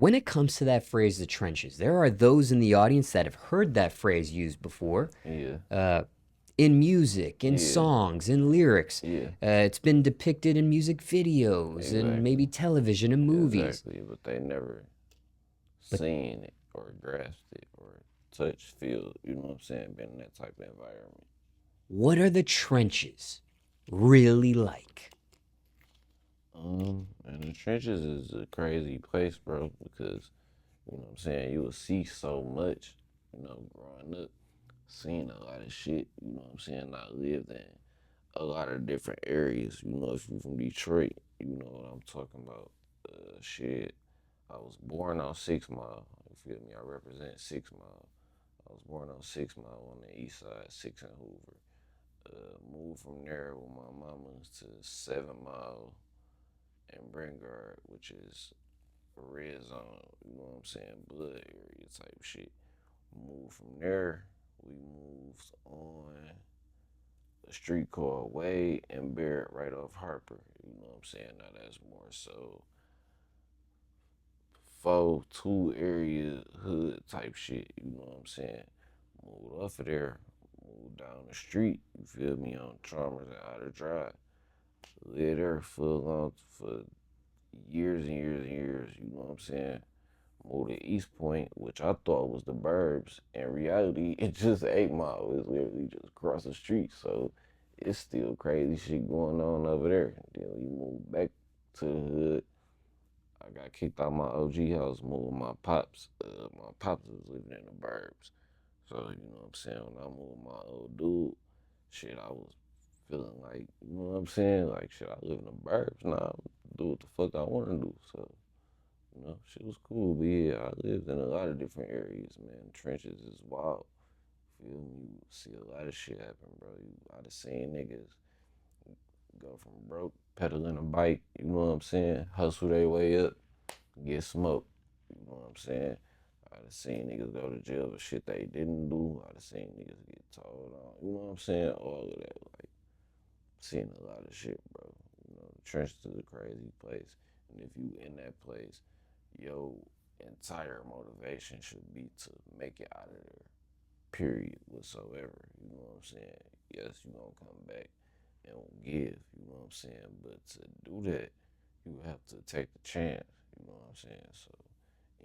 when it comes to that phrase, the trenches, there are those in the audience that have heard that phrase used before. Yeah. In music, in Yeah. songs, in lyrics. Yeah. It's been depicted in music videos and maybe Exactly. television and movies. Exactly. But they never But seen it or grasped it or touched, feel, you know what I'm saying, been in that type of environment. what are the trenches really like? And the trenches is a crazy place, bro, because, you know what I'm saying, you will see so much, growing up, seeing a lot of shit, you know what I'm saying, I lived in a lot of different areas, if you're from Detroit, you know what I'm talking about. Shit, I was born on 6 Mile, you feel me, I represent 6 Mile. I was born on 6 Mile on the east side, 6 and Hoover. Moved from there with my mama to 7 Mile and Bringard, which is a red zone, you know what I'm saying, blood area type shit. Moved from there, we moved on a street called Wade and Barrett right off Harper, you know what I'm saying? Now that's more so 4-2 area hood type shit, you know what I'm saying? Moved off of there, moved down the street, you feel me, on Chalmers and Outer Drive. Lived there for years and years and years, you know what I'm saying? Moved to East Point, which I thought was the burbs. In reality, it's just 8 Mile. It's literally just across the street. So it's still crazy shit going on over there. Then we moved back to the hood. I got kicked out my OG house, moved with my pops. My pops was living in the burbs. So, you know what I'm saying? When I moved with my old dude, shit, I was feeling like, you know what I'm saying? Like, shit, I live in the burbs. Nah, do what the fuck I want to do. So, shit was cool, but yeah, I lived in a lot of different areas, man. Trenches is wild. Feel me? You see a lot of shit happen, bro. I done seen niggas go from broke, pedaling a bike, you know what I'm saying? Hustle their way up, get smoked, you know what I'm saying? I done seen niggas go to jail for shit they didn't do. I done seen niggas get told on, you know what I'm saying? All of that, like, seen a lot of shit, bro. The trenches is a crazy place. And if you in that place, your entire motivation should be to make it out of there, period, whatsoever. You know what I'm saying? Yes, you gonna come back and give, you know what I'm saying? But to do that, you have to take the chance, you know what I'm saying? So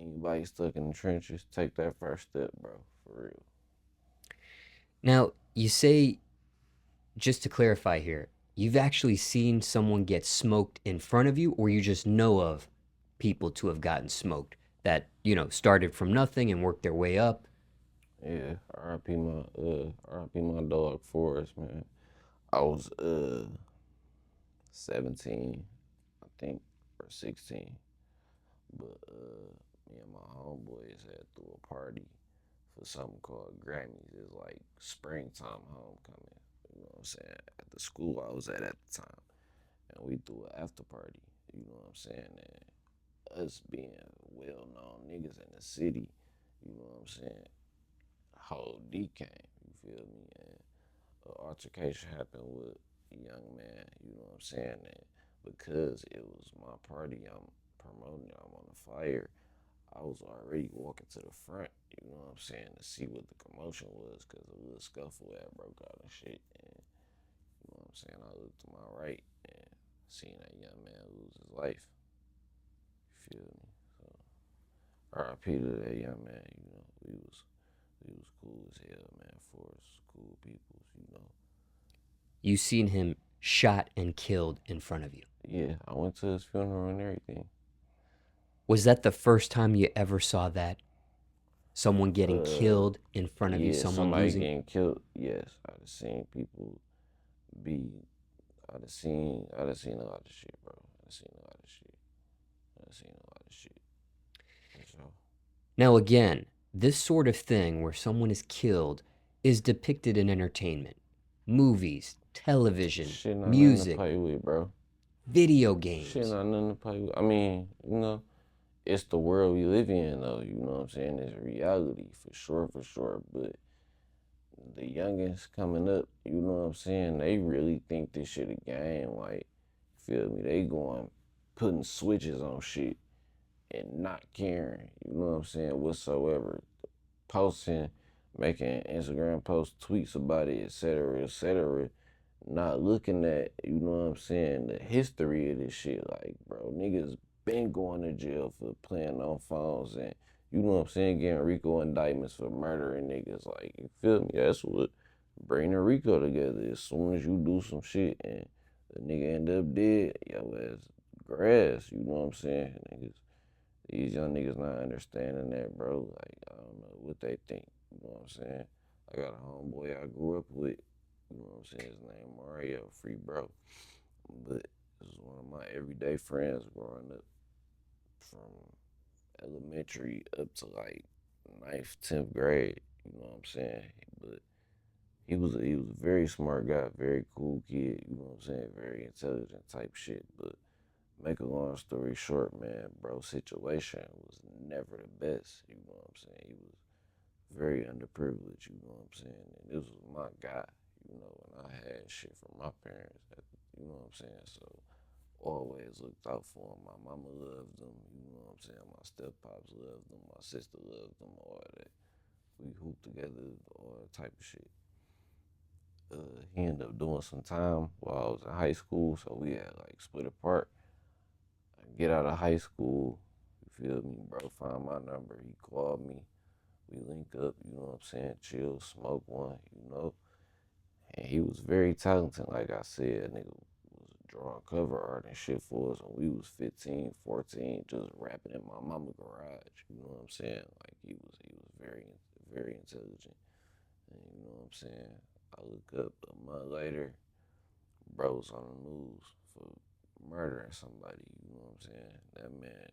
anybody stuck in the trenches, take that first step, bro, for real. Now, you say, just to clarify here, you've actually seen someone get smoked in front of you, or you just know of people to have gotten smoked that, started from nothing and worked their way up? Yeah, RIP my dog Forrest, man. I was 17, I think, or 16. But me and my homeboys had threw a party for something called Grammys. It's like springtime homecoming. You know what I'm saying? At the school I was at the time. And we threw an after party. You know what I'm saying? And us being well known niggas in the city, you know what I'm saying? Whole D came, you feel me? And an altercation happened with a young man, you know what I'm saying? And because it was my party, I'm promoting, I'm on the flyer, I was already walking to the front, you know what I'm saying, to see what the commotion was, because a little scuffle had broke out and shit. And you know what I'm saying, I looked to my right and seen that young man lose his life. You feel me? So RIP to that young man, we was cool as hell, man, for us, cool peoples, You seen him shot and killed in front of you. Yeah, I went to his funeral and everything. Was that the first time you ever saw that? Someone getting Uh, killed in front of you, yeah, someone somebody losing? getting killed. Yes, I've seen people be. I've seen a lot of shit, bro. I've seen a lot of shit. I've seen a lot of shit. For sure. Now, again, this sort of thing where someone is killed is depicted in entertainment, movies, television, Shit not nothing to music, play with, bro. video Shit games. not nothing to play with. I mean, it's the world we live in, though. You know what I'm saying? It's reality for sure, for sure. But the youngins coming up, you know what I'm saying? They really think this shit a game. Like, feel me? They going putting switches on shit and not caring, you know what I'm saying, whatsoever. Posting, making Instagram posts, tweets about it, etc., etc., not looking at, you know what I'm saying, the history of this shit. Like, bro, niggas been going to jail for playing on phones and, you know what I'm saying, getting RICO indictments for murdering niggas. Like, you feel me? That's what bring the RICO together. As soon as you do some shit and the nigga end up dead, yo ass grass, you know what I'm saying? Niggas, these young niggas not understanding that, bro. Like, I don't know what they think, you know what I'm saying? I got a homeboy I grew up with, you know what I'm saying? His name Mario, free bro. But this is one of my everyday friends growing up from elementary up to like ninth, 10th grade. You know what I'm saying? But he was a very smart guy, very cool kid. You know what I'm saying? Very intelligent type shit. But make a long story short, man, bro, situation was never the best. You know what I'm saying? He was very underprivileged. You know what I'm saying? And this was my guy. You know, and I had shit from my parents. You know what I'm saying? So always looked out for him. My mama loved him. You know what I'm saying? My step pops loved him. My sister loved him. All that. We hooped together, all that type of shit. He ended up doing some time while I was in high school, so we had like split apart. I get out of high school, you feel me, bro? Find my number. He called me. We link up. You know what I'm saying? Chill, smoke one. You know. And he was very talented, like I said. Nigga was drawing cover art and shit for us when we was 15, 14, just rapping in my mama garage. You know what I'm saying? Like he was very, very intelligent. And you know what I'm saying? I look up a month later, bro's on the news for murdering somebody. You know what I'm saying? That man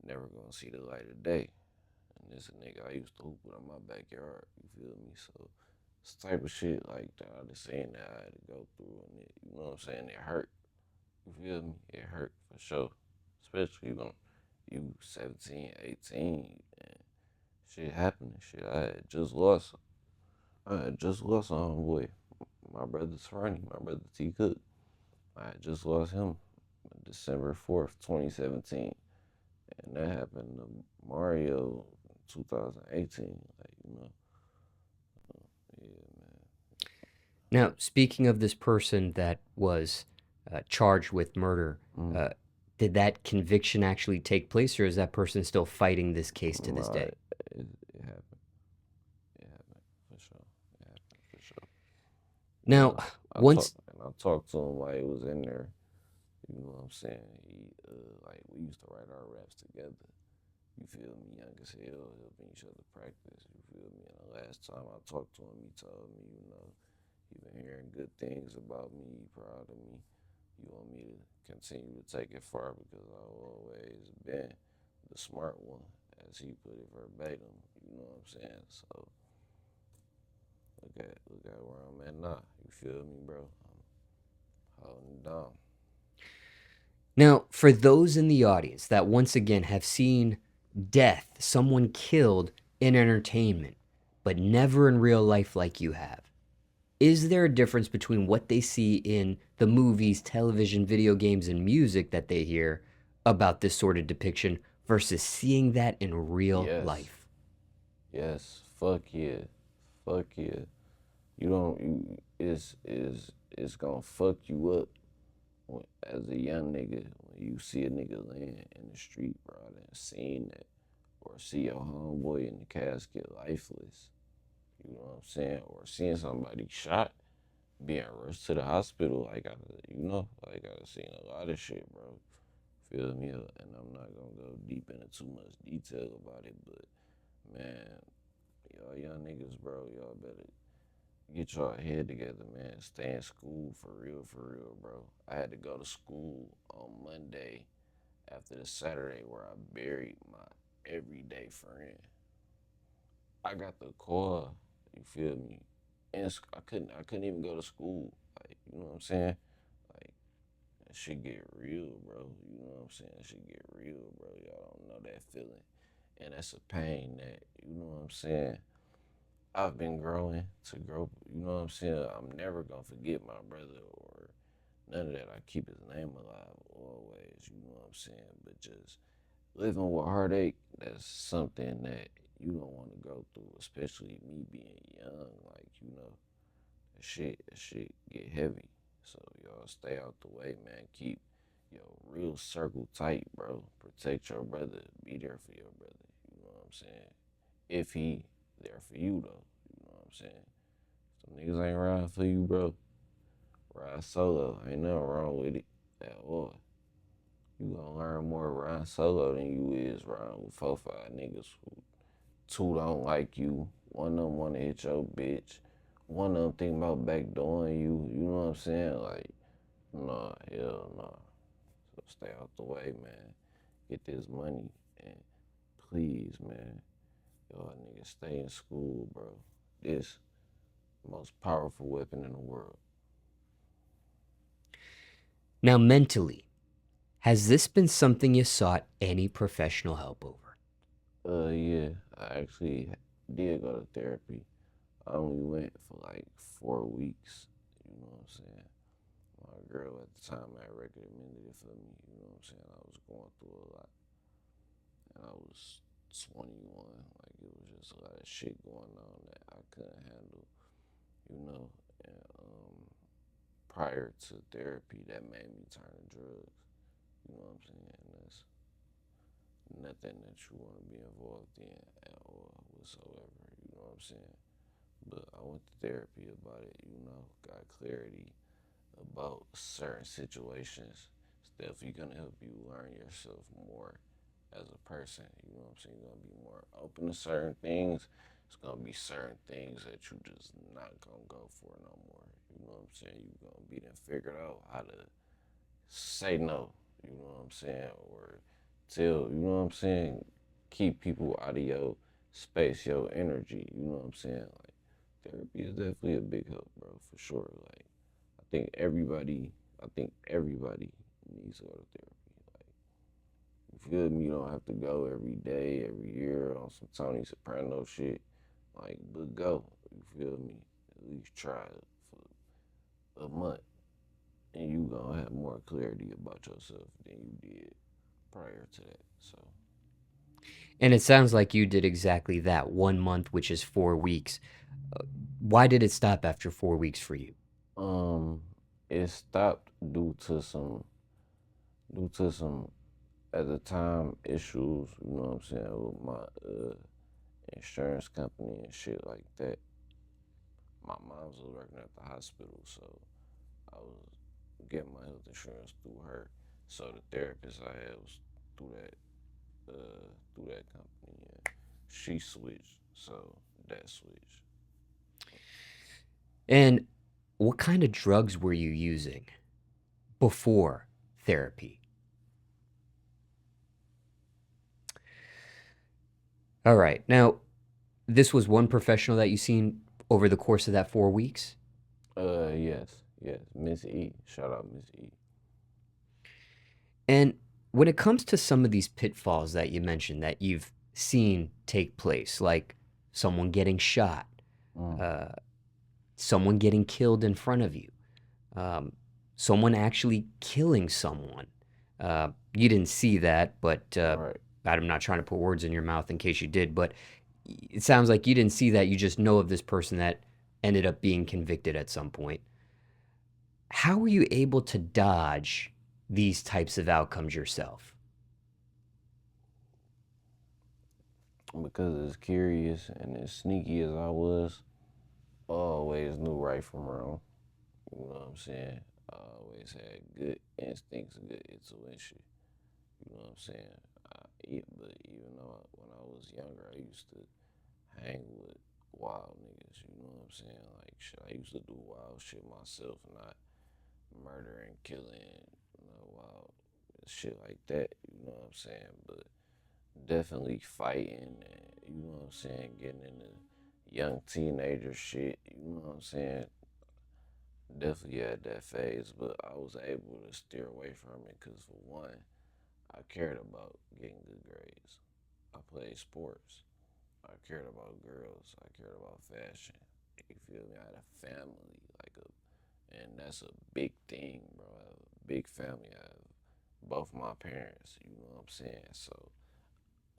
never gonna see the light of day. And this a nigga I used to hoop with in my backyard. You feel me? So it's the type of shit like that I just seen that I had to go through, and it, you know what I'm saying? It hurt. You feel me? It hurt for sure. Especially when you 17, 18, and shit happening. Shit, I had just lost a homeboy. My brother Ronnie, my brother T Cook. I had just lost him December 4th, 2017. And that happened to Mario in 2018. Like, you know, yeah, man. Now, speaking of this person that was charged with murder, Mm. uh, did that conviction actually take place, or is that person still fighting this case to this Nah, day? it happened. It happened for sure. It happened for sure. And Now, talk once, and I talked to him while he was in there. You know what I'm saying? He like we used to write our raps together. You feel me? Young as hell, helping each other practice. You feel me? And the last time I talked to him, he told me, you know, he been hearing good things about me. He proud of me. He want me to continue to take it far because I've always been the smart one, as he put it verbatim. You know what I'm saying? So look at where I'm at now. You feel me, bro? I'm holding it down. now, for those in the audience that once again have seen death, someone killed in entertainment, but never in real life like you have, is there a difference between what they see in the movies, television, video games, and music that they hear about this sort of depiction versus seeing that in real Yes, life? yes, fuck yeah, fuck yeah. You don't, you, it's gonna fuck you up as a young nigga when you see a nigga laying in the street, bro. I done seen that, or see your homeboy in the casket lifeless. You know what I'm saying? Or seeing somebody shot, being rushed to the hospital. Like like I seen a lot of shit, bro. Feel me? And I'm not gonna go deep into too much detail about it, but man, y'all young niggas, bro, y'all better get y'all head together, man. Stay in school for real, bro. I had to go to school on Monday after the Saturday where I buried my everyday friend. I got the call, you feel me? And I couldn't even go to school. Like, you know what I'm saying? Like, that shit get real, bro. You know what I'm saying? That shit get real, bro. Y'all don't know that feeling. And that's a pain that, you know what I'm saying? I've been growing to grow, you know what I'm saying? I'm never gonna forget my brother or none of that. I keep his name alive always, you know what I'm saying? But just living with heartache, that's something that you don't want to go through, especially me being young. Like, that shit get heavy. So y'all stay out the way, man. Keep your real circle tight, bro. Protect your brother. Be there for your brother. You know what I'm saying? If he there for you though, you know what I'm saying? Some niggas ain't riding for you, bro. Ride solo. Ain't nothing wrong with it at all. You gonna learn more riding solo than you is riding with 4, 5 niggas who two don't like you. One of them wanna hit your bitch. One of them think about backdooring you. You know what I'm saying? Like, nah, hell nah. So stay out the way, man. Get this money and please, man, y'all niggas stay in school, bro. This most powerful weapon in the world. Now, mentally, has this been something you sought any professional help over? Yeah, I actually did go to therapy. I only went for like 4 weeks. You know what I'm saying? My girl at the time had recommended it for me. You know what I'm saying? I was going through a lot, and I was 21. Like it was just a lot of shit going on that I couldn't handle. You know, and prior to therapy, that made me turn to drugs. You know what I'm saying? And that's nothing that you want to be involved in at all whatsoever. You know what I'm saying? But I went to therapy about it, got clarity about certain situations. It's definitely gonna help you learn yourself more as a person. You know what I'm saying? You're gonna be more open to certain things. It's gonna be certain things that you just not gonna go for no more. You know what I'm saying? You're gonna be then figured out how to say no. You know what I'm saying? Or tell, you know what I'm saying? Keep people out of your space, your energy. You know what I'm saying? Like therapy is definitely a big help, bro, for sure. Like I think everybody needs to go to therapy. Like you feel me? You don't have to go every day, every year on some Tony Soprano shit. Like, but go. You feel me? At least try it for a month, and you gonna have more clarity about yourself than you did prior to that. So, And it sounds like you did exactly that 1 month, which is 4 weeks. Why did it stop after 4 weeks for you? um, it stopped due to some at the time issues. You know what I'm saying with my insurance company and shit like that. My mom was working at the hospital, so I was getting my health insurance through her. So the therapist I had was through that company, and she switched, so that switched. And what kind of drugs were you using before therapy? All right. Now, this was one professional that you seen over the course of that 4 weeks? Yes, Miss E. Shout out Miss E. And when it comes to some of these pitfalls that you mentioned that you've seen take place, like someone getting shot, Mm, uh, someone getting killed in front of you, um, someone actually killing someone. You didn't see that, but right. I'm not trying to put words in your mouth in case you did, but it sounds like you didn't see that. You just know of this person that ended up being convicted at some point. How were you able to dodge these types of outcomes yourself? Because as curious and as sneaky as I was, I always knew right from wrong. You know what I'm saying? I always had good instincts, good intuition. You know what I'm saying? But even though when I was younger, I used to hang with wild niggas. You know what I'm saying? Like shit, I used to do wild shit myself, not murdering, killing, wild shit like that. You know what I'm saying? But definitely fighting, and you know what I'm saying, getting into young teenager shit. You know what I'm saying? Definitely had that phase, but I was able to steer away from it because for one, I cared about getting good grades. I played sports. I cared about girls. I cared about fashion. You feel me? I had a family, and that's a big thing, bro. I have a big family. I have both my parents. You know what I'm saying? So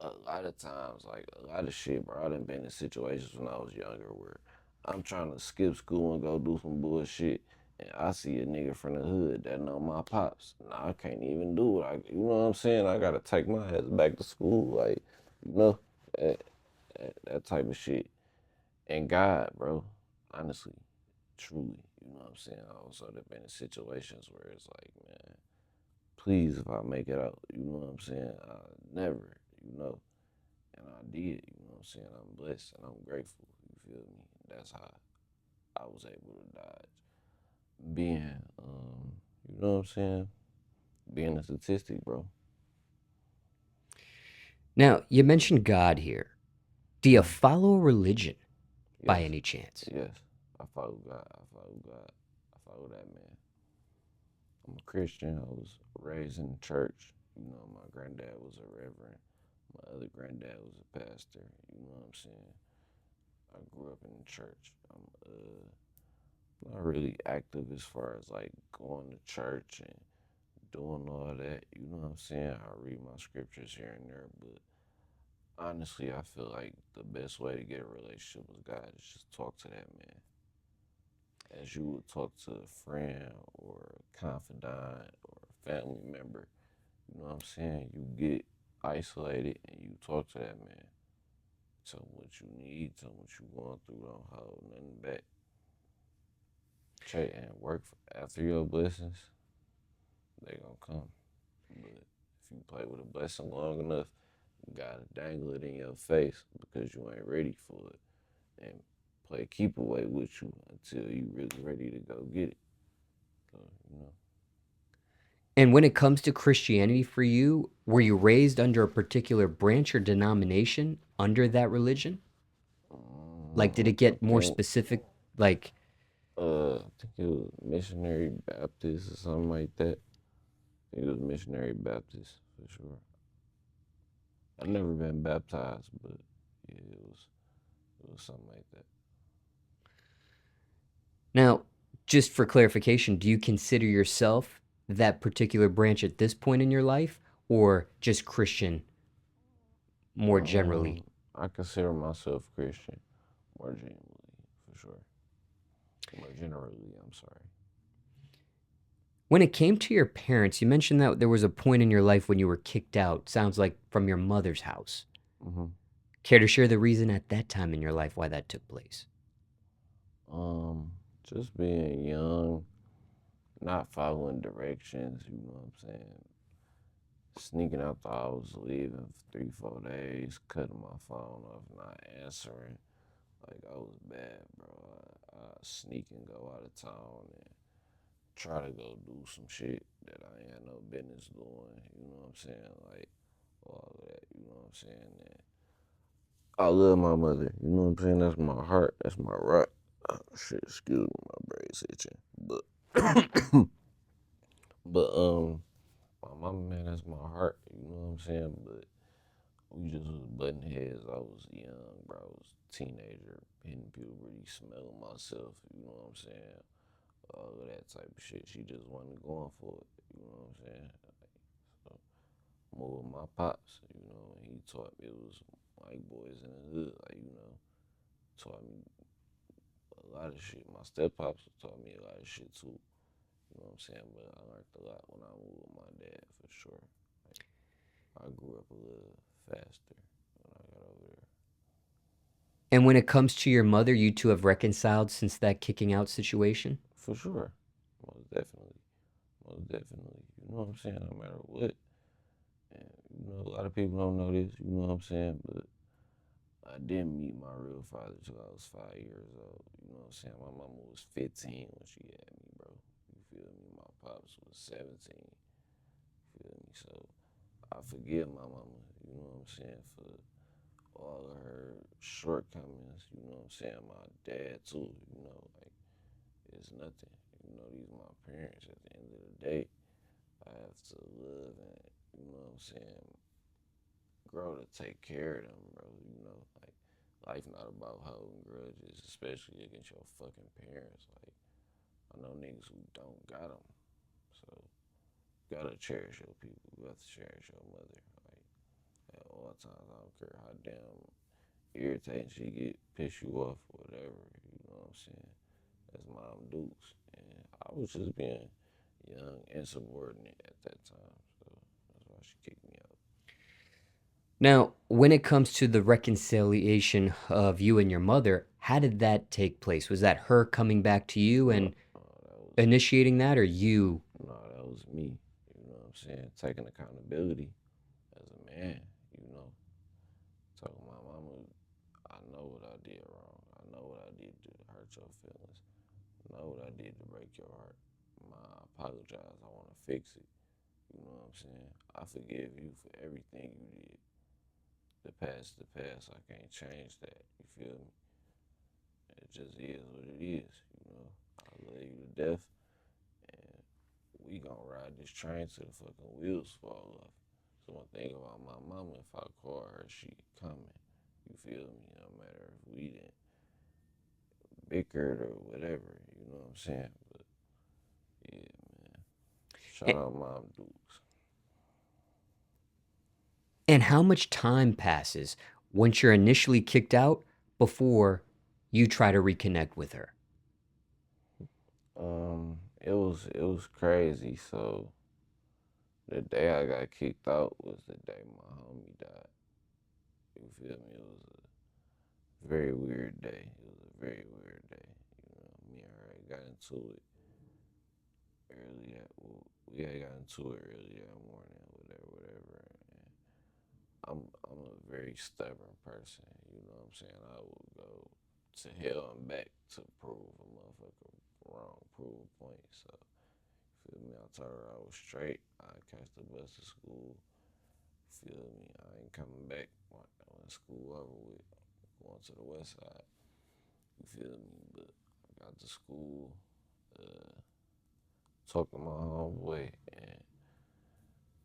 a lot of times, like a lot of shit, bro. I done been in situations when I was younger where I'm trying to skip school and go do some bullshit, and I see a nigga from the hood that know my pops. Nah, I can't even do it. You know what I'm saying? I gotta take my ass back to school, like, you know, that, that type of shit. And God, bro, honestly, truly, you know what I'm saying? I also have been in situations where it's like, man, please, if I make it out, you know what I'm saying? I never, you know. And I did, you know what I'm saying? I'm blessed and I'm grateful, you feel me? That's how I was able to dodge being, you know what I'm saying? Being a statistic, bro. Now, you mentioned God here. Do you Mm. follow a religion by Yes, any chance? yes. I follow God. I follow God. I follow that man. I'm a Christian. I was raised in the church. You know, my granddad was a reverend. My other granddad was a pastor. You know what I'm saying? I grew up in the church. I'm not really active as far as like going to church and doing all that. You know what I'm saying? I read my scriptures here and there, but honestly, I feel like the best way to get a relationship with God is just talk to that man as you would talk to a friend or a confidant or a family member. You know what I'm saying? You get isolated and you talk to that man. Tell him what you need, tell him what you going through, don't hold nothing back. Check and work after your blessings, they gonna come. But if you play with a blessing long enough, you gotta dangle it in your face because you ain't ready for it. And play keep away with you until you really ready to go get it. So, you know. And when it comes to Christianity for you, were you raised under a particular branch or denomination under that religion? Like, did it I get more think specific? Like, I think it was missionary Baptist or something like that. I think it was missionary Baptist for sure. I've never been baptized, but yeah, it was something like that. now, just for clarification, do you consider yourself that particular branch at this point in your life, or just Christian more generally? I consider myself Christian more generally, for sure. More generally, I'm sorry. When it came to your parents, you mentioned that there was a point in your life when you were kicked out, sounds like from your mother's house. hmm Care to share the reason at that time in your life why that took place? Um, just being young, not following directions, you know what I'm saying? Sneaking out the house, leaving for 3, 4 days, cutting my phone off, not answering. Like I was bad, bro. I sneak and go out of town and try to go do some shit that I ain't had no business doing. You know what I'm saying? Like all of that. You know what I'm saying? And I love my mother. You know what I'm saying? That's my heart. That's my rock. Oh, shit, excuse me, my brain's itching. But but my mama, man, that's my heart. You know what I'm saying? But we just was butting heads. I was young, bro. I was a teenager, hitting puberty, smelling myself. You know what I'm saying? All of that type of shit. She just wasn't going for it. You know what I'm saying? So, more with my pops. You know, and he taught me it was white boys in the hood. Like you know, taught me a lot of shit. My step pops taught me a lot of shit too. You know what I'm saying? But I learned a lot when I moved with my dad for sure. Like, I grew up a little faster when I got over there. And when it comes to your mother, you two have reconciled since that kicking out situation? For sure. Most definitely. Most definitely. You know what I'm saying? No matter what. And you know, a lot of people don't know this, you know what I'm saying? But I didn't meet my real father till I was 5 years old. You know what I'm saying? My mama was 15 when she had me, bro. You feel me? My pops was 17. You feel me? So I forgive my mama, you know what I'm saying, for all of her shortcomings, you know what I'm saying? My dad too, you know, like it's nothing. You know, these are my parents at the end of the day. I have to live and you know what I'm saying, grow to take care of them, bro. You know, like life not about holding grudges, especially against your fucking parents. Like I know niggas who don't got them, so you gotta cherish your people. You have to cherish your mother. Like At all times, I don't care how damn irritating she get, piss you off, whatever. You know what I'm saying? That's Mom Dukes, and I was just being young, insubordinate at that time, so that's why she kicked me out. Now, when it comes to the reconciliation of you and your mother, how did that take place? Was that her coming back to you No, and that was initiating that, or you? no, that was me. You know what I'm saying? Taking accountability as a man. You know, talking my mama. I know what I did wrong. I know what I did to hurt your feelings. I know what I did to break your heart. I apologize. I want to fix it. You know what I'm saying? I forgive you for everything you did. The past, the past. I can't change that. You feel me? It just is what it is. You know, I love you to death, and we gonna ride this train till the fucking wheels fall off. So one thing about my mama, if I call her, she coming. You feel me? No matter if we didn't bickered or whatever. You know what I'm saying? But yeah, man. Shout a- out Mom Dukes. And how much time passes once you're initially kicked out before you try to reconnect with her? It was crazy. So the day I got kicked out was the day my homie died. You feel me? It was a very weird day. It was a very weird day. You know, me and her got into it early that well, we had got into it early that morning, whatever, whatever. And I'm a very stubborn person. You know what I'm saying? I will go to hell and back to prove a motherfucker wrong, prove a point. So feel me? I told her I was straight. I catch the bus to school. Feel me? I ain't coming back when school over with. Going to the west side. You feel me? But I got to school, uh, talked to my homeboy, and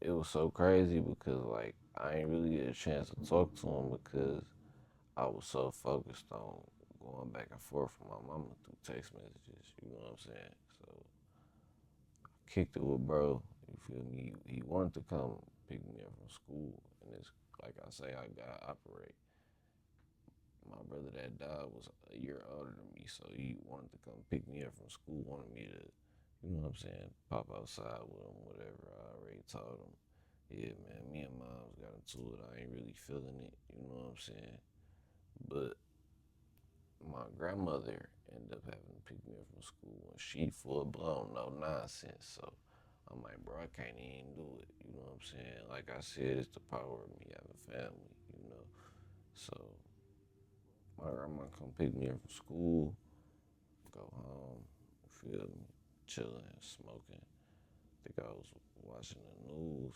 it was so crazy because like I ain't really get a chance to talk to him because I was so focused on going back and forth with my mama through text messages. You know what I'm saying? So I kicked it with bro. You feel me? He wanted to come pick me up from school, and it's like I say, I gotta operate. My brother that died was a year older than me, so he wanted to come pick me up from school, wanted me to, you know what I'm saying, pop outside with him, whatever. I already told him, yeah, man, me and moms got into it. I ain't really feeling it, you know what I'm saying? But my grandmother ended up having to pick me up from school and she full blown, no nonsense. So I'm like, bro, I can't even do it. You know what I'm saying? Like I said, it's the power of me having family, you know? So my grandma come pick me up from school, go home, feel me, chilling, smoking. I think I was watching the news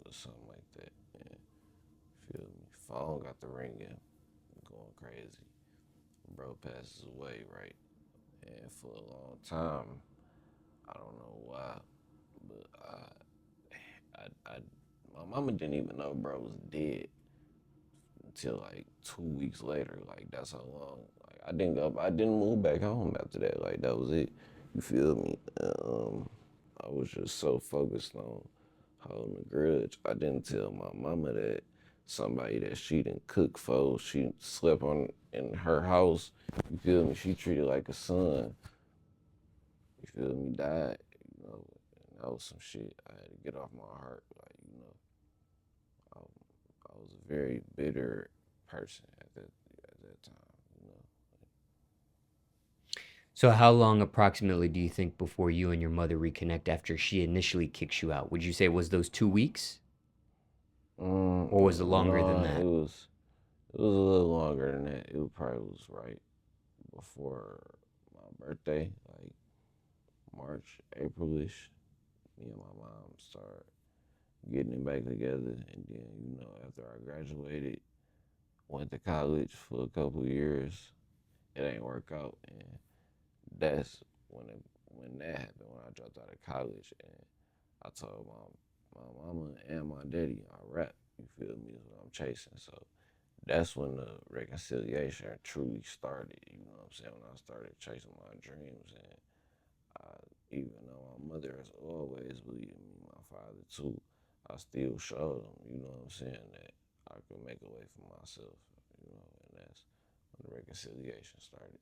or something like that. And feel me, phone got the ringing, going crazy. Bro passes away, right? And for a long time, I don't know why, but I my mama didn't even know bro was dead until like 2 weeks later. Like that's how long. Like I didn't move back home after that. Like that was it. You feel me? I was just so focused on holding a grudge. I didn't tell my mama that somebody that she didn't cook for, she slept on in her house. You feel me? She treated like a son. You feel me? Died. You know, and that was some shit I had to get off my heart. Like you know, I, I was a very bitter person at that time. You know, So, how long approximately do you think before you and your mother reconnect after she initially kicks you out? Would you say it was those 2 weeks, or was it longer than no, that? it was a little longer than that. It probably was right before my birthday, like March, Aprilish. Me and my mom started getting it back together, and then you know after I graduated, went to college for a couple of years. It ain't work out, and that's when that happened. When I dropped out of college, and I told my mama and my daddy I rap. You feel me? Is what I'm chasing. So that's when the reconciliation truly started. You know what I'm saying? When I started chasing my dreams, and I, even though my mother has always believed in me, my father too, I still showed them. You know what I'm saying? That I could make a way for myself, and that's when the reconciliation started.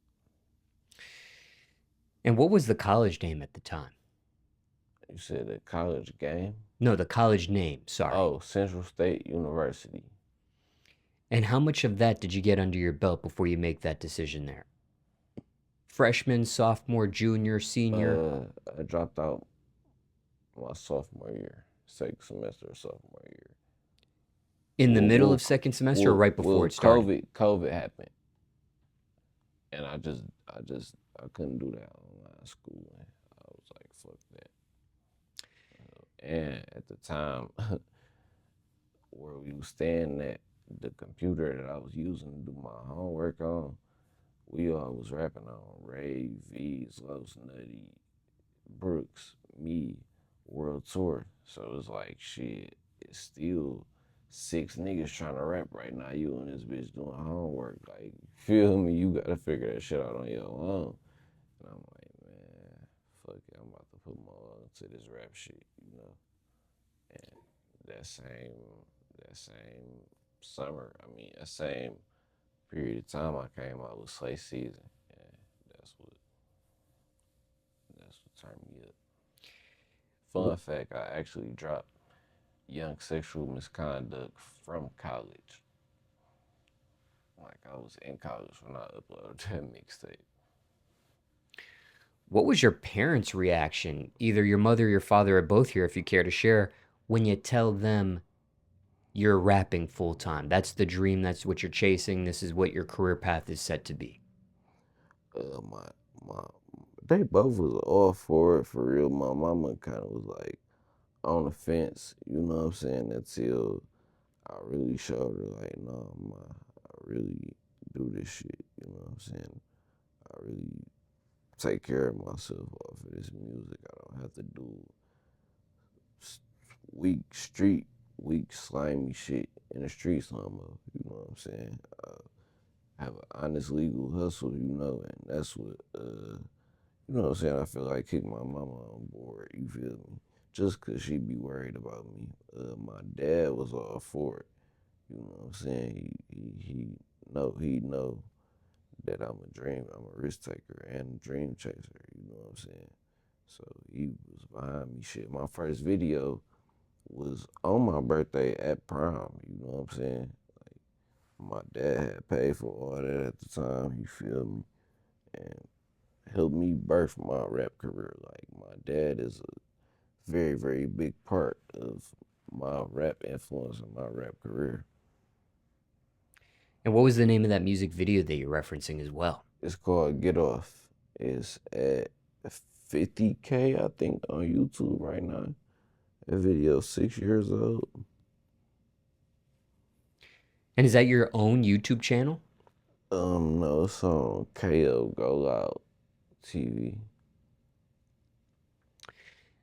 And what was the college name at the time? You said the college game? No, the college name, sorry. Oh, Central State University. And how much of that did you get under your belt before you make that decision there? Freshman, sophomore, junior, senior? I dropped out my sophomore year, second semester of sophomore year. In the middle of second semester or right before it started? COVID happened, and I couldn't do that online schooling. I was like, fuck that. And at the time, where we was staying at, the computer that I was using to do my homework on, we all was rapping on Ray, Veeze, Los Nutty, Brooks, me, World Tour. So it was like, shit, it's still 6 niggas trying to rap right now. You and this bitch doing homework. Like, feel me? You gotta figure that shit out on your own. And I'm like, man, fuck it. I'm about to put my all into this rap shit, And that same summer, that same period of time I came out with Slay Season. And that's what turned me up. Fun fact, I actually dropped Young Sexual Misconduct from college. Like, I was in college when I uploaded that mixtape. What was your parents' reaction, either your mother or your father or both here, if you care to share, when you tell them you're rapping full time? That's the dream, that's what you're chasing, this is what your career path is set to be. My they both was all for it, for real. My mama kind of was like on the fence, you know what I'm saying, until I really showed her, like, no, ma, I really do this shit, you know what I'm saying? I really take care of myself off of this music. I don't have to do weak, slimy shit in the streets no more, you know what I'm saying? Have an honest legal hustle, and that's what, you know what I'm saying? I feel like kick my mama on board, you feel me? Just cause she be worried about me. My dad was all for it, you know what I'm saying? He know that I'm a risk taker and a dream chaser, you know what I'm saying? So he was behind me. Shit, my first video was on my birthday at prom, you know what I'm saying? Like, my dad had paid for all that at the time, you feel me? And helped me birth my rap career. Like, my dad is a very, very big part of my rap influence and my rap career. And what was the name of that music video that you're referencing as well? It's called Get Off. It's at 50K, I think, on YouTube right now. That video's 6 years old. And is that your own YouTube channel? No, it's on KO Go Loud TV.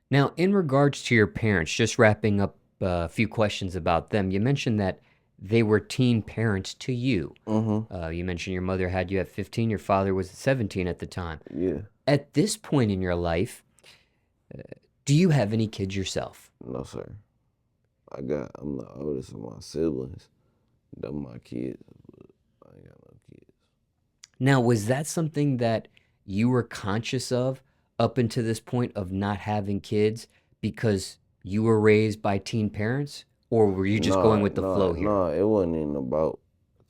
Now, in regards to your parents, just wrapping up a few questions about them, you mentioned that they were teen parents to you. You mentioned your mother had you at 15, your father was 17 at the time. Yeah. At this point in your life, do you have any kids yourself? No, sir. I'm the oldest of my siblings. They're my kids, but I ain't got no kids. Now, was that something that you were conscious of up until this point of not having kids because you were raised by teen parents? Or were you just going with the flow here? No, it wasn't even about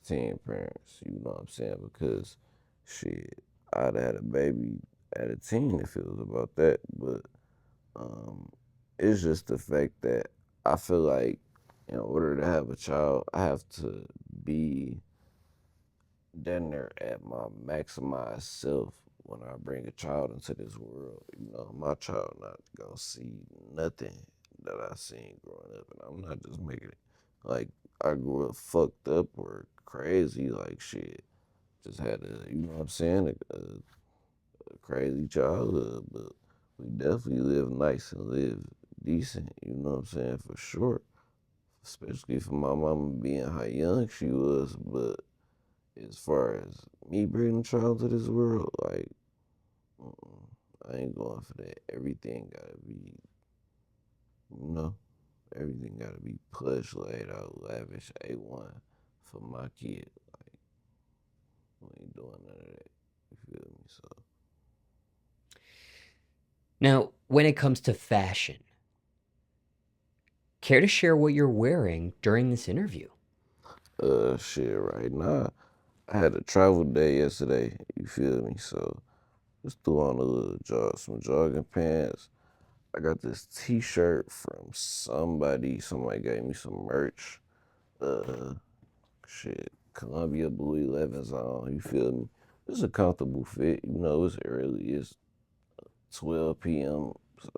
teen parents, you know what I'm saying? Because, shit, I'd have had a baby at a teen if it was about that. But it's just the fact that I feel like in order to have a child, I have to be down there at my maximized self when I bring a child into this world. My child not gonna see nothing that I seen growing up, and I'm not just making it like I grew up fucked up or crazy, like shit. Just had a, you know what I'm saying, a crazy childhood, but we definitely live nice and live decent, you know what I'm saying, for sure. Especially for my mama being how young she was, but as far as me bringing a child to this world, like, I ain't going for that. Everything gotta be, Everything gotta be plush, laid out, lavish, A1 for my kid. Like, we ain't doing none of that. You feel me? So, Now, when it comes to fashion, care to share what you're wearing during this interview? shit, right now, I had a travel day yesterday. You feel me? So, just threw on a little some jogging pants. I got this T-shirt from somebody. Somebody gave me some merch. Uh, shit, Columbia Blue 11s on. You feel me? It's a comfortable fit. You know, it's early. It's 12 p.m. So,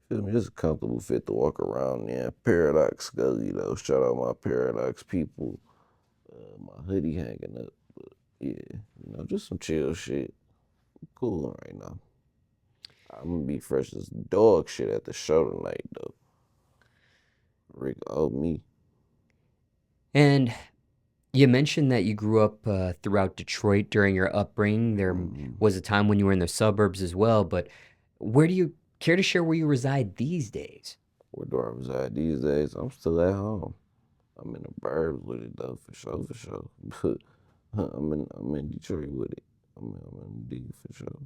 feel me? It's a comfortable fit to walk around in. Paradox Scully, though. Shout out my Paradox people. My hoodie hanging up. But yeah, you know, just some chill shit. Cool right now. I'm gonna be fresh as dog shit at the show tonight, though. Rick owed me. And you mentioned that you grew up throughout Detroit during your upbringing. There Mm-hmm. was a time when you were in the suburbs as well, but where do you care to share where you reside these days? Where do I reside these days? I'm still at home. I'm in the burbs with it though, for sure, for sure. But I'm in Detroit with it. I'm in D for sure.